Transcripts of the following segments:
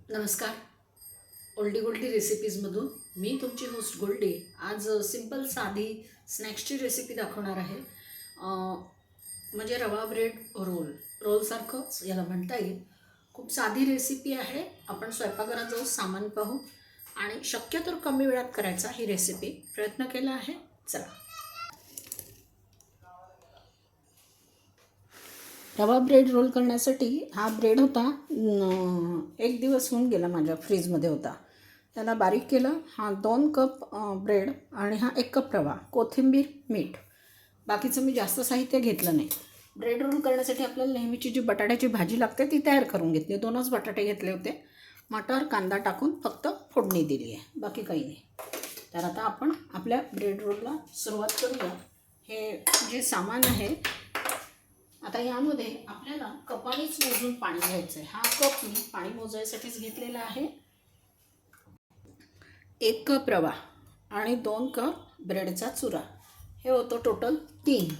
नमस्कार. ओल्डी गोल्डी रेसिपीजमधून मी तुमची होस्ट गोल्डी आज सिंपल साधी स्नॅक्सची रेसिपी दाखवणार आहे. म्हणजे रवा ब्रेड रोलसारखंच याला म्हणता येईल. खूप साधी रेसिपी आहे. आपण स्वयंपाकघरात जाऊन सामान पाहू आणि शक्यतो कमी वेळात करायचा ही रेसिपी प्रयत्न केला आहे. चला. रवा ब्रेड रोल करण्यासाठी हा ब्रेड होता, एक दिवस होऊन गेला माझ्या फ्रीजमध्ये होता. त्याला बारीक केलं. हा 2 कप ब्रेड आणि हा 1 कप रवा, कोथिंबीर, मीठ. बाकीचं मी जास्त साहित्य घेतलं नाही. ब्रेड रोल करण्यासाठी आपल्याला नेहमीची जी बटाट्याची भाजी लागते ती तयार करून घेतली. 2च बटाटे घेतले होते. मटर, कांदा टाकून फक्त फोडणी दिली आहे, बाकी काही नाही. तर आता आपण आपल्या ब्रेड रोलला सुरुवात करूया. हे जे सामान आहे, आता यामध्ये आपल्याला कपानेच मोजून पाणी घ्यायचं आहे. हा कप मी पाणी मोजायसाठीच घेतलेला आहे. 1 कप रवा आणि 2 कप ब्रेडचा चुरा, हे होतं टोटल 3.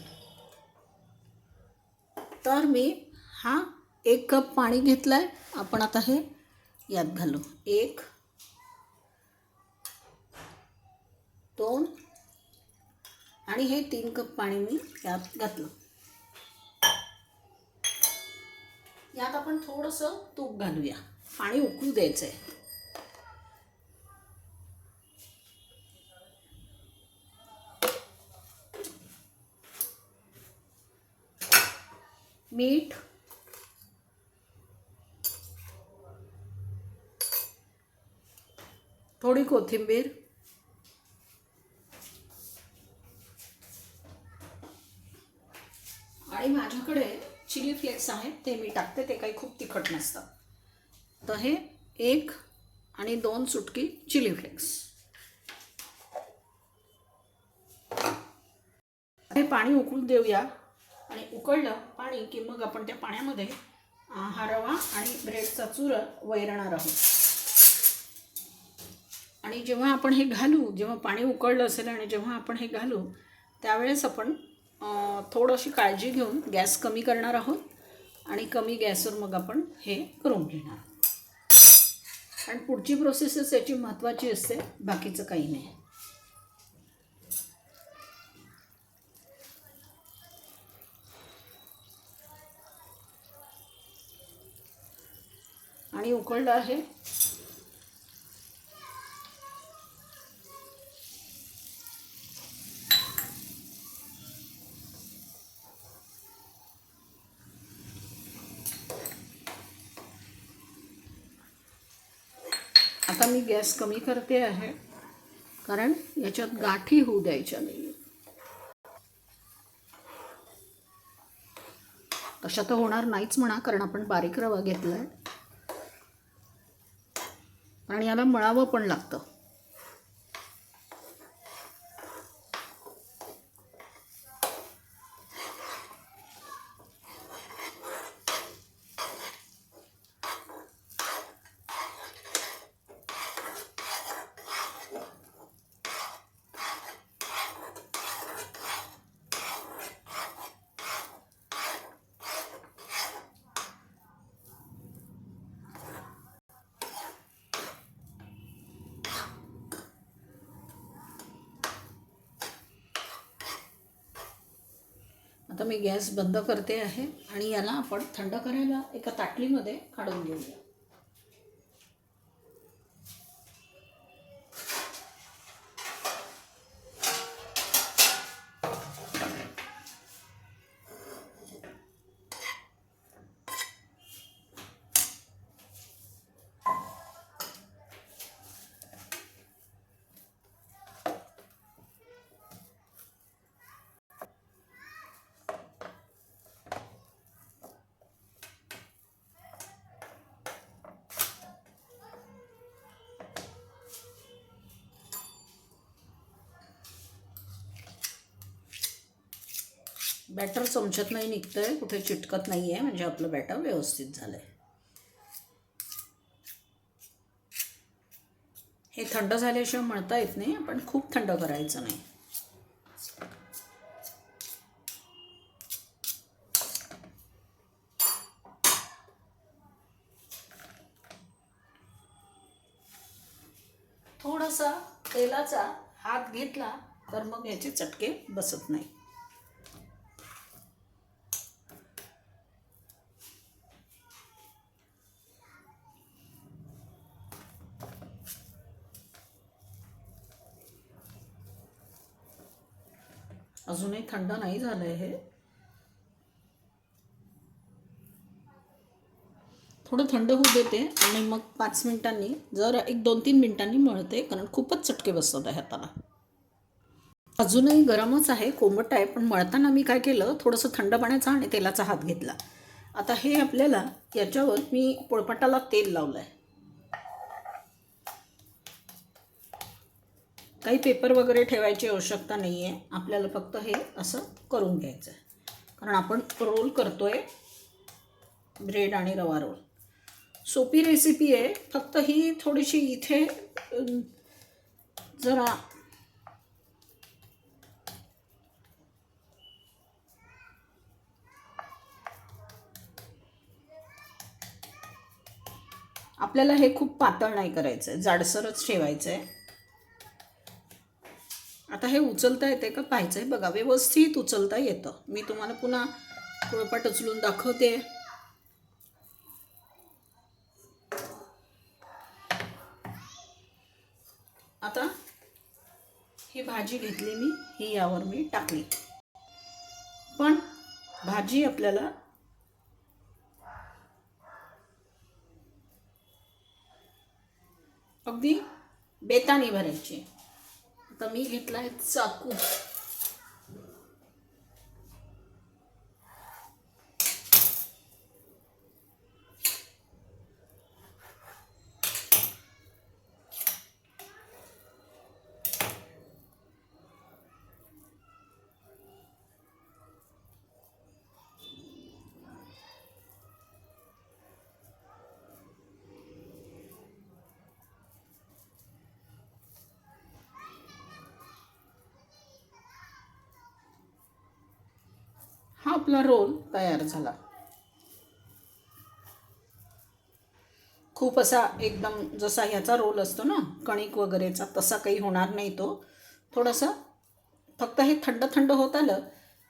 तर मी हा 1 कप पाणी घेतलं आहे. आपण आता हे यात घालू. 1, 2 आणि हे 3 कप पाणी मी यात घातलं. यात आपण थोडंसं तूप घालूया. पाणी उकळू द्यायचं आहे. मीठ, थोडी कोथिंबीर, आणि माझ्याकडे चिली फ्लेक्स आहेत ते मी टाकते. ते काही खूप तिखट नसतं. तर हे 1 आणि 2 चुटकी चिली फ्लेक्स. हे पाणी उकळू देऊया. आणि उकळलं पाणी की मग आपण त्या पाण्यामध्ये हा रवा आणि ब्रेडचा चुरा वैरणार आहोत. आणि जेव्हा आपण हे घालू, जेव्हा पाणी उकळलं असेल आणि जेव्हा आपण हे घालू त्यावेळेस आपण थोडीशी काळजी घेऊन गॅस कमी करणार आहोत आणि कमी गॅसवर मग आपण हे करून घेणार. आणि पुढची प्रोसेसच याची महत्त्वाची असते, बाकीचं काही नाही. आणि उकळलं आहे. आता मी गॅस कमी करते आहे, कारण याच्यात गाठी होऊ द्यायच्या नाही. तशा तर होणार नाहीच म्हणा, कारण आपण बारीक रवा घेतला आहे आणि याला मळावं पण लागतं. आता मी गॅस बंद करते आहे आणि याला आपण थंड करायला एका ताटलीमध्ये काढून घेऊया. बॅटर चमच्यात नाही निघतंय, कुठे चिटकत नाही आहे, म्हणजे आपलं बॅटर व्यवस्थित झालं आहे. हे थंड झाल्याशिवाय मळता येत नाही, पण खूप थंड करायचं नाही. थोडासा तेलाचा हात घेतला तर मग याचे चटके बसत नाही. अजूनही थंड नाही झालंय हे. थोडं थंड होऊ देते आणि मग 5 मिनिटांनी जर 1-2-3 मिनिटांनी मळते, कारण खूपच चटके बसतात आहे हाताला. अजूनही गरमच आहे, कोमट आहे, पण मळताना मी काय केलं, थोडंसं थंड पाण्याचा आणि तेलाचा हात घेतला. आता हे आपल्याला याच्यावर मी पोळपाटाला तेल लावलं आहे. काही पेपर वगैरे ठेवायची आवश्यकता नाही आहे, आपल्याला फक्त हे असं करून घ्यायचं आहे, कारण आपण रोल करतो आहे ब्रेड आणि रवा रोल. सोपी रेसिपी आहे, फक्त ही थोडीशी इथे जरा आपल्याला हे खूप पातळ नाही करायचं आहे, जाडसरच ठेवायचं आहे. आता हे उचलता येते का पाहायचं आहे. बघा, व्यवस्थित उचलता येतं. मी तुम्हाला पुन्हा पोळपाट उचलून दाखवते. आता ही भाजी घेतली मी, ही यावर मी टाकली. पण भाजी आपल्याला अगदी बेताने भरायची. आता मी घेतला आहे चाकू. हा आपला रोल तयार झाला. खूप असा एकदम जसा ह्याचा रोल असतो ना कणिक वगैरेचा, तसा काही होणार नाही तो. थोडंसं फक्त हे थंड थंड होत आलं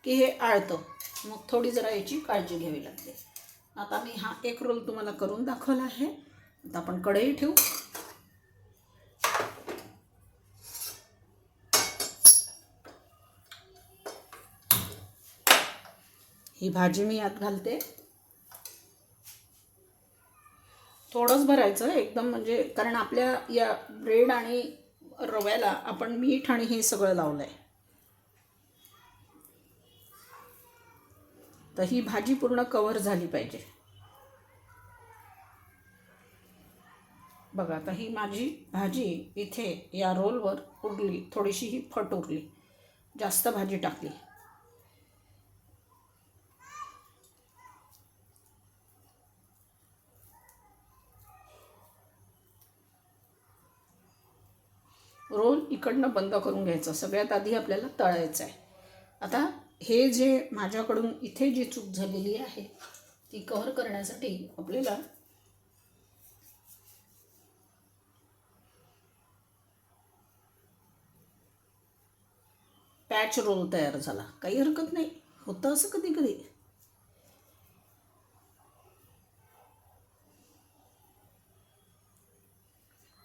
की हे आळतं, मग थोडी जरा याची काळजी घ्यावी लागते. आता मी हा एक रोल तुम्हाला करून दाखवला आहे. आता आपण कढई ठेवू. ही भाजी मी यात घालते. थोडंच भरायचं एकदम, म्हणजे कारण आपल्या या ब्रेड आणि रव्याला आपण मीठ आणि हे सगळं लावलं आहे. तर ही भाजी पूर्ण कव्हर झाली पाहिजे. बघा, आता ही माझी भाजी इथे या रोलवर उरली, थोडीशी ही फट उरली, जास्त भाजी टाकली. रोल इकडनं बंद करून घ्यायचा. सगळ्यात आधी आपल्याला तळायचं आहे. आता हे जे माझ्याकडून इथे जी चूक झालेली आहे ती कव्हर करण्यासाठी आपल्याला पॅच रोल तयार झाला. काही हरकत नाही, होतं असं कधी कधी.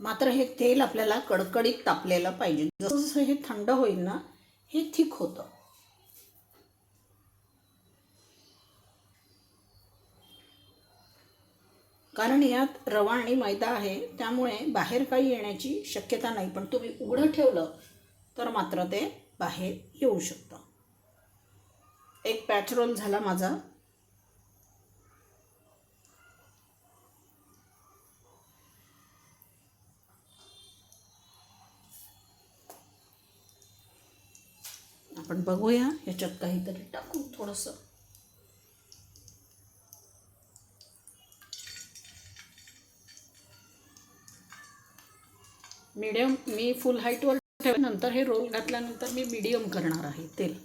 मात्र हे तेल आपल्याला कडकडीत तापलेलं पाहिजे. जसं जसं हे थंड होईल ना, हे थिक होतं. कारण यात रवा आणि मैदा आहे, त्यामुळे बाहेर काही येण्याची शक्यता नाही. पण तुम्ही उघडं ठेवलं तर मात्र ते बाहेर येऊ शकतं. एक पॅच रोल झाला माझा. आपण बघूया ह्याच्यात काहीतरी टाकू थोडंसं. मीडियम मी फुल हाईटवर ठेवल्यानंतर हे रोल घातल्यानंतर मी मीडियम करणार आहे तेल.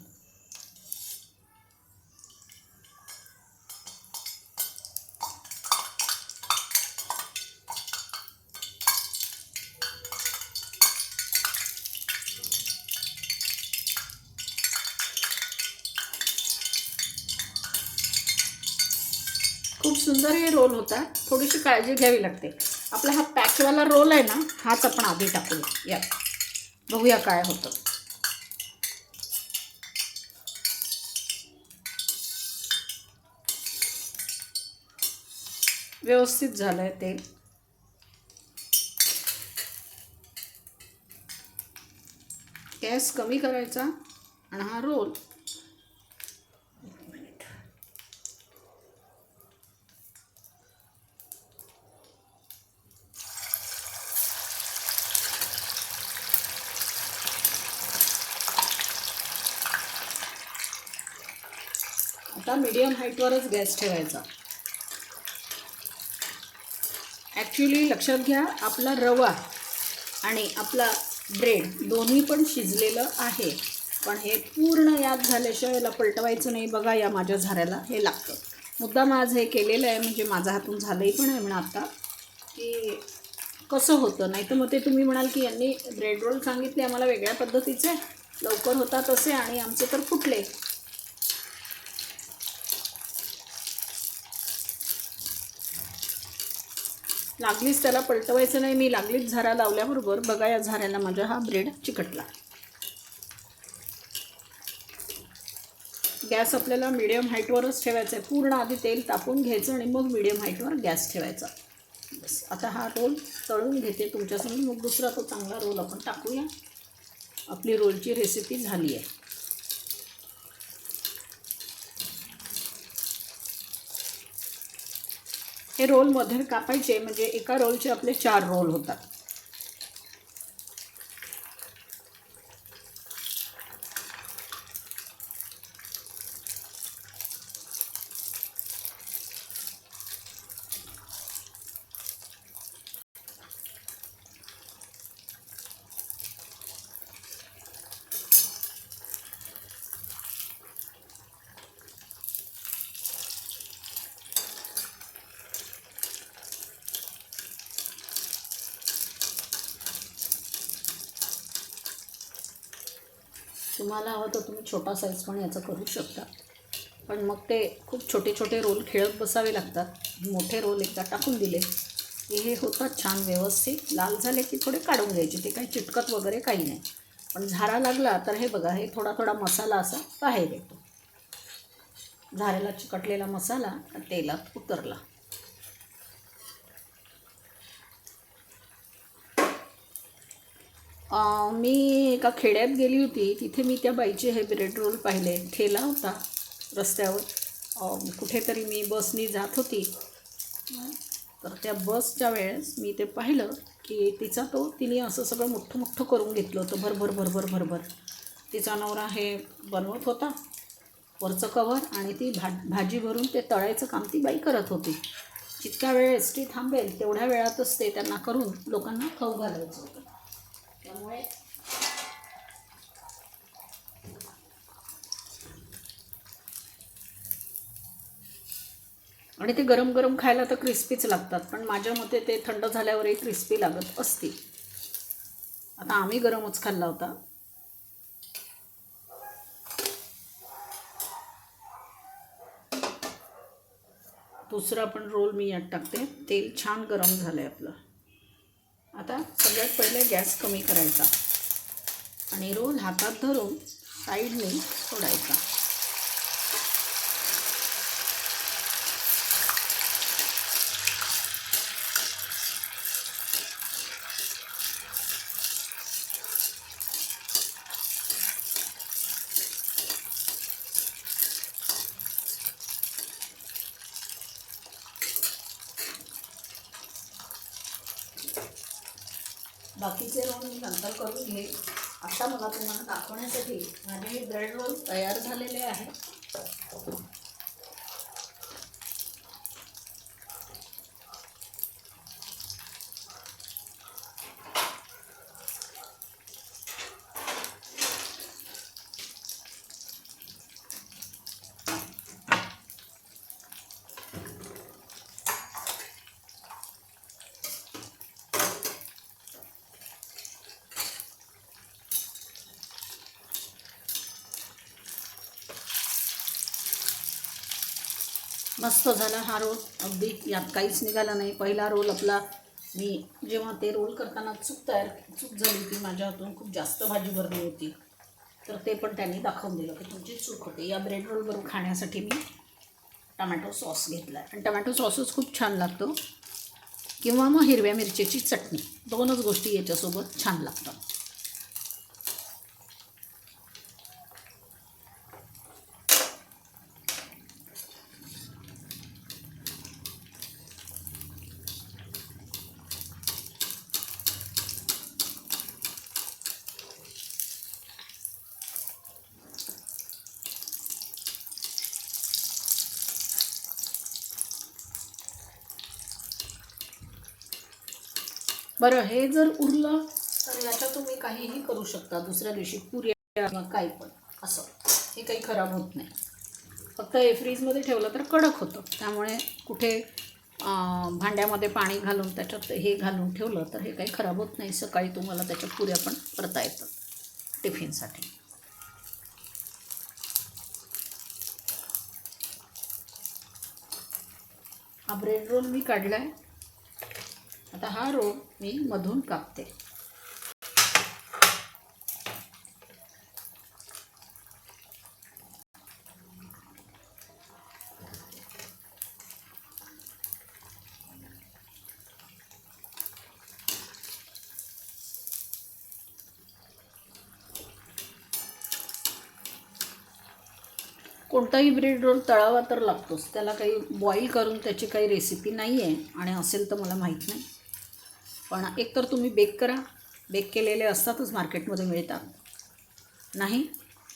सुंदर हे रोल होतात. थोडीशी काळजी घ्यावी लागते. आपला हा पॅचवाला रोल आहे ना, हाच आपण आधी टाकूया. यात बघूया काय होतं. व्यवस्थित झालं आहे ते. गॅस कमी करायचा आणि हा रोल आता मीडियम हाईटवरच गॅस ठेवायचा. ॲक्च्युली लक्षात घ्या, आपला रवा आणि आपला ब्रेड दोन्ही पण शिजलेलं आहे, पण हे पूर्ण याद झाल्याशिवाय याला पलटवायचं नाही. बघा या माझ्या झाऱ्याला हे लागतं. मुद्दाम आज हे केलेलं आहे, म्हणजे माझ्या हातून झालंही पण आहे म्हणा आता, की कसं होतं. नाही तर मग ते तुम्ही म्हणाल की यांनी ब्रेड रोल सांगितले आम्हाला वेगळ्या पद्धतीचे, लवकर होतात असे, आणि आमचे तर फुटले. लागलीच त्याला पलटवायचं नाही. मी लागलीच झारा लावल्याबरोबर बघा या झाऱ्याला माझ्या हा ब्रेड चिकटला. गॅस आपल्याला मीडियम हाईटवरच ठेवायचा आहे. पूर्ण आधी तेल तापून घ्यायचं आणि मग मीडियम हाईटवर गॅस ठेवायचा. बस आता हा रोल तळून घेते तुमच्यासमोर, मग दुसरा तो चांगला रोल आपण टाकूया. आपली रोलची रेसिपी झाली आहे. हे रोल मध्ये कापायचे, म्हणजे एका रोलचे आपले 4 रोल होतात. तुम्हाला हवं तर तुम्ही छोटा साईज पण याचा करू शकता, पण मग ते खूप छोटे छोटे रोल खेळत बसावे लागतात. मोठे रोल एकदा टाकून दिले की हे होतात छान व्यवस्थित. लाल झाले की थोडे काढून घ्यायचे, ते काही चिटकत वगैरे काही नाही. पण झारा लागला तर हे बघा, हे थोडा थोडा मसाला असा बाहेर येतो. झाऱ्याला चिकटलेला मसाला तेलात उतरला. मी एका खेड्यात गेली होती, तिथे मी त्या बाईचे हे ब्रेड रोल पाहिले. ठेला होता रस्त्यावर, कुठेतरी मी बसनी जात होती, तर त्या बसच्या वेळेस मी ते पाहिलं की तिने असं सगळं मोठं मोठं करून घेतलं होतं, भरभर भरभर भरभर. तिचा नवरा हे बनवत होता वरचं कवर, आणि ती भाजी भरून ते तळायचं काम ती बाई करत होती. जितक्या वेळ एस टी थांबेल तेवढ्या वेळातच ते त्यांना करून लोकांना खाऊ घालायचं होतं. त्यामुळे आणि ते गरम गरम खायला तर क्रिस्पीच लागतात, पण माझ्या मते ते थंड झाल्यावरही क्रिस्पी लागत असतील. आता आम्ही गरमच खाल्ला होता. दुसरा पण रोल मी यात टाकते. तेल छान गरम झालं आहे आपलं. आता सगळ्यात पहिले गॅस कमी करायचा आणि रोल हातात धरून साईडने सोडायचा. बाकीचे रोल मी नंतर करून घेईन. आता मला तुम्हाला दाखवण्यासाठी माझे हे ब्रेड रोल तयार झालेले आहेत. मस्त झाला हा रोल, अगदी यात काहीच निघालं नाही. पहिला रोल आपला, मी जेव्हा ते रोल करताना चूक झाली ती माझ्या हातून, खूप जास्त भाजी भरली होती. तर ते पण त्यांनी दाखवून दिलं की तुमची चूक होते. या ब्रेड रोलबरोबर खाण्यासाठी मी टमॅटो सॉस घेतला आहे, आणि टमॅटो सॉसच खूप छान लागतो, किंवा मग हिरव्या मिरचीची चटणी. दोनच गोष्टी याच्यासोबत छान लागतात. बरं, हे जर उरलं तर याच्यात तुम्ही काहीही करू शकता. दुसऱ्या दिवशी पुऱ्या किंवा काही पण असं, हे काही खराब होत नाही. फक्त हे फ्रीजमध्ये ठेवलं तर कडक होतं. त्यामुळे कुठे भांड्यामध्ये पाणी घालून त्याच्यात हे घालून ठेवलं तर हे काही खराब होत नाही. सकाळी तुम्हाला त्याच्या पुऱ्या पण करता येतात टिफिनसाठी. हा ब्रेड रोल मी काढला आहे. आता हा रोल मी मधून कापते. कोणताही ब्रेड रोल तळावा तर लागतोच. त्याला काही बॉईल करून त्याची काही रेसिपी नाही आहे, आणि असेल तर मला माहीत नाही. पण एकतर तुम्ही बेक करा, बेक केलेले असतातच मार्केटमध्ये मिळतात. नाही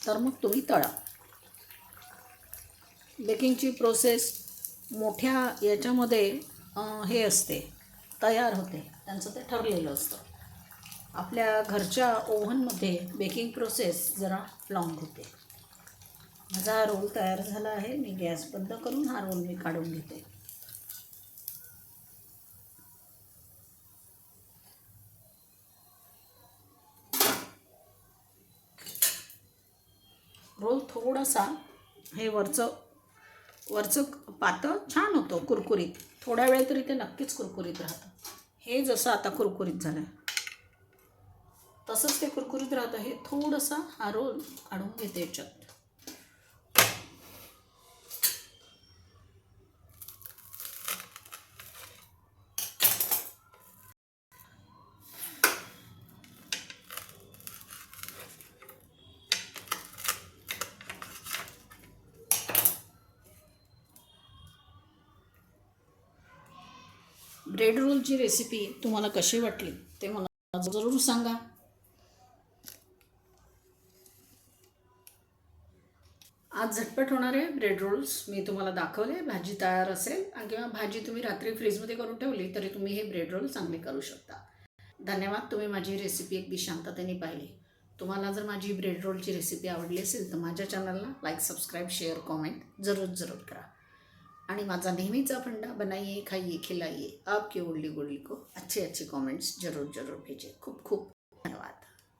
तर मग तुम्ही तळा. बेकिंगची प्रोसेस मोठ्या याच्यामध्ये हे असते, तयार होते, त्यांचं ते ठरलेलं असतं. आपल्या घरच्या ओव्हनमध्ये बेकिंग प्रोसेस जरा लॉंग होते. माझा हा रोल तयार झाला आहे. मी गॅस बंद करून हा रोल मी काढून घेते. रोल थोडासा हे वरचं पातळ छान होतं, कुरकुरीत. थोड्या वेळ तरी ते नक्कीच कुरकुरीत राहतं. हे जसं आता कुरकुरीत झालं तसंच ते कुरकुरीत राहतं. हे थोडंसा हा रोल काढून घेते याच्यात. ब्रेड रोलची रेसिपी तुम्हाला कशी वाटली ते मला जरूर सांगा. आज झटपट होणारे ब्रेड रोल्स मी तुम्हाला दाखवले. भाजी तयार असेल किंवा भाजी तुम्ही रात्री फ्रीजमध्ये करून ठेवली तरी तुम्ही हे ब्रेड रोल चांगले करू शकता. धन्यवाद, तुम्ही माझी रेसिपी अगदी शांततेने पाहिली. तुम्हाला जर माझी ब्रेड रोलची रेसिपी आवडली असेल तर माझ्या चॅनलला लाईक, सबस्क्राईब, शेअर, कॉमेंट जरूर करा. आणि माझा नेहमीचा फंडा, बनाइए, खाइए, खिलाइए, आपकी ओडली गोडली को अच्छे कॉमेंट्स जरूर भेजिए. खूप खूप धन्यवाद.